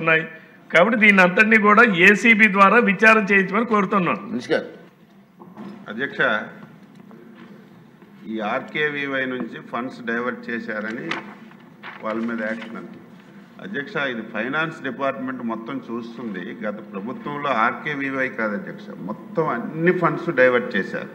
ఉన్నాయి కాబట్టి దీని అంతటినీ కూడా ఏసీబీ ద్వారా విచారణ చేయించమని కోరుతున్నాను. అధ్యక్ష, ఈ ఆర్కేవీవై నుంచి ఫండ్స్ డైవర్ట్ చేశారని వాళ్ళ మీద యాక్షన్ అంది. అధ్యక్ష, ఇది ఫైనాన్స్ డిపార్ట్మెంట్ మొత్తం చూస్తుంది. గత ప్రభుత్వంలో ఆర్కేవీవై కాదు అధ్యక్ష, మొత్తం అన్ని ఫండ్స్ డైవర్ట్ చేశారు.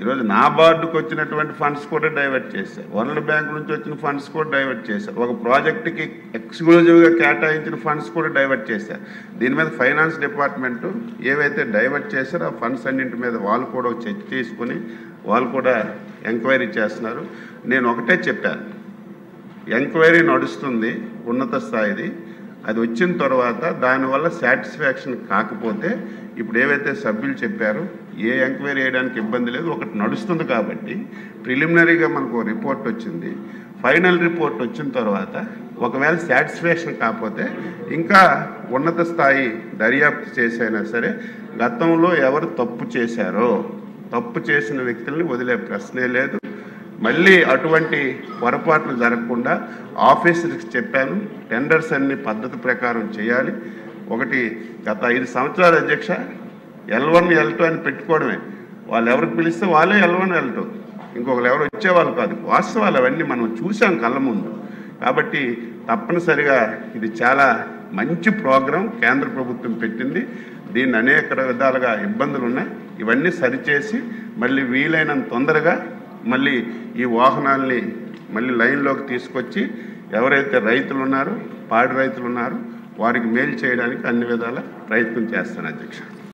ఈరోజు నాబార్డుకు వచ్చినటువంటి ఫండ్స్ కూడా డైవర్ట్ చేశారు, వరల్డ్ బ్యాంక్ నుంచి వచ్చిన ఫండ్స్ కూడా డైవర్ట్ చేశారు, ఒక ప్రాజెక్టుకి ఎక్స్క్లూజివ్గా కేటాయించిన ఫండ్స్ కూడా డైవర్ట్ చేశారు. దీని మీద ఫైనాన్స్ డిపార్ట్మెంటు ఏవైతే డైవర్ట్ చేశారో ఆ ఫండ్స్ అన్నింటి మీద వాళ్ళు కూడా చర్చ చేసుకుని వాళ్ళు కూడా ఎంక్వైరీ చేస్తున్నారు. నేను ఒకటే చెప్పాను, ఎంక్వైరీ నడుస్తుంది ఉన్నత స్థాయిది. అది వచ్చిన తర్వాత దానివల్ల సాటిస్ఫాక్షన్ కాకపోతే ఇప్పుడు ఏవైతే సభ్యులు చెప్పారో ఏ ఎంక్వైరీ చేయడానికి ఇబ్బంది లేదు, ఒకటి నడుస్తుంది కాబట్టి ప్రిలిమినరీగా మనకు రిపోర్ట్ వచ్చింది. ఫైనల్ రిపోర్ట్ వచ్చిన తర్వాత ఒకవేళ సాటిస్ఫాక్షన్ కాకపోతే ఇంకా ఉన్నత స్థాయి దర్యాప్తు చేసైనా సరే గతంలో ఎవరు తప్పు చేశారో తప్పు చేసిన వ్యక్తుల్ని వదిలే ప్రశ్నే లేదు. మళ్ళీ అటువంటి పొరపాట్లు జరగకుండా ఆఫీసర్కి చెప్పాను, టెండర్స్ అన్ని పద్ధతి ప్రకారం చేయాలి. ఒకటి గత 5 సంవత్సరాల అధ్యక్ష L1 L2 అని పెట్టుకోవడమే, వాళ్ళు ఎవరికి పిలిస్తే వాళ్ళే L1 L2, ఇంకొకరు ఎవరు వచ్చేవాళ్ళు కాదు. వాస్తవాలు అవన్నీ మనం చూసాం కళ్ళ ముందు. కాబట్టి తప్పనిసరిగా ఇది చాలా మంచి ప్రోగ్రాం కేంద్ర ప్రభుత్వం పెట్టింది. దీన్ని అనేక విధాలుగా ఇబ్బందులు ఉన్నాయి, ఇవన్నీ సరిచేసి మళ్ళీ వీలైనంత తొందరగా మళ్ళీ ఈ వాహనాల్ని మళ్ళీ లైన్లోకి తీసుకొచ్చి ఎవరైతే రైతులు ఉన్నారో పాడి రైతులు ఉన్నారో వారికి మేలు చేయడానికి అన్ని విధాల ప్రయత్నం చేస్తాను అధ్యక్ష.